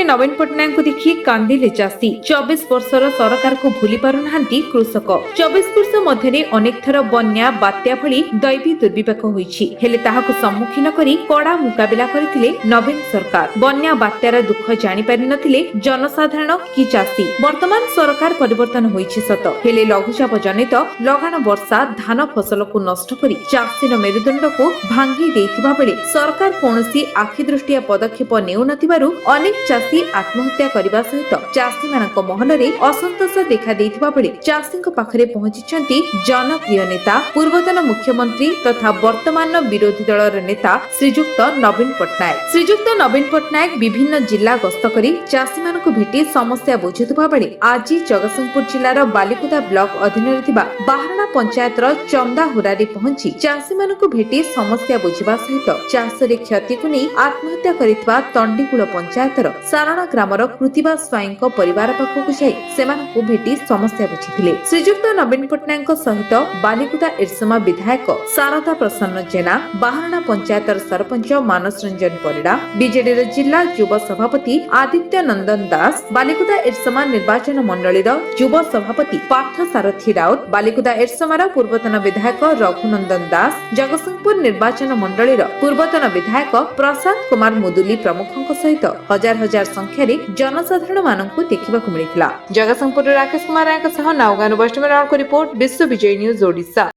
मुख्यमंत्री नवीन पट्टनायक को देखि कांदिले चाषी 24 वर्षर सरकार को भूली पारुनाहांती कृषक 24 वर्ष मध्य अनेक थर बन्या बात्या भली दैवी दुर्विपाक होईछि हेले ताहाकु सम्मुखीन करी कड़ा मुकाबिला करथिले नवीन सरकार। बन्या बात्यार दुख जानि पारि नथिले जनसाधारण कि चाषी। वर्तमान सरकार परिवर्तन होईछि सत हेले लघुचाप जनित लगान वर्षा धान फसल को नष्ट करी चाषीर मेरुदंड को भांगी देथिबा बेले सरकार कोनोसी आखि दृष्टिया पदक्षेप नेउ नथिबारु अनेक चाषी आत्महत्या करने सहित चाषी मानक महलरे असंतोष देखा देथिबा बेले चाषी पाखरे पहुंचिछंती जनप्रिय नेता पूर्वतन मुख्यमंत्री तथा वर्तमान विरोधी दलर नेता श्रीजुक्त नवीन पट्टनायक। श्रीजुक्त नवीन पट्टनायक विभिन्न जिला गस्त करी चाषी मानक भेटी समस्या बुझुथबा बेले आज जगतसिंहपुर जिलार बालिकुदा ब्लॉक अधीन थिबा बाहरणा पंचायतर चंदाहुरारे पहुंची चाषी मानक भेटी समस्या बुझिबा सहित चाषरे क्षति को नहीं आत्महत्या करितबा तंडीकुल पंचायतर सारणा ग्रामर कृतिबा स्वाईंको परिवार पाखकु जाई सेमानकु भेटी समस्या बुझिथिले। श्रीजुक्त नवीन पट्टनायक सहित बालिकुदा एरसमा विधायक शारदा प्रसन्न जेना बाहरणा पंचायतर सरपंच मानस रंजन परिड़ा बीजेडी जिला युव सभापति आदित्य नंदन दास बालिकुदा एरसमा निर्वाचन मंडलीर युव सभापति पार्थ सारथी राउत बालिकुदा एरसमार पूर्वतन विधायक रघुनंदन दास जगतसिंहपुर निर्वाचन मंडलीर पूर्वतन विधायक प्रसाद कुमार मुदुली प्रमुखों सहित हजार हजार संख्यारे जनसाधारण मानकु देखिबाकु मिलिथिला। जगतसिंहपुर राकेश कुमार रायक सह नाउगानु वैष्णव राउत को रिपोर्ट विश्व विजय न्यूज ओडिशा।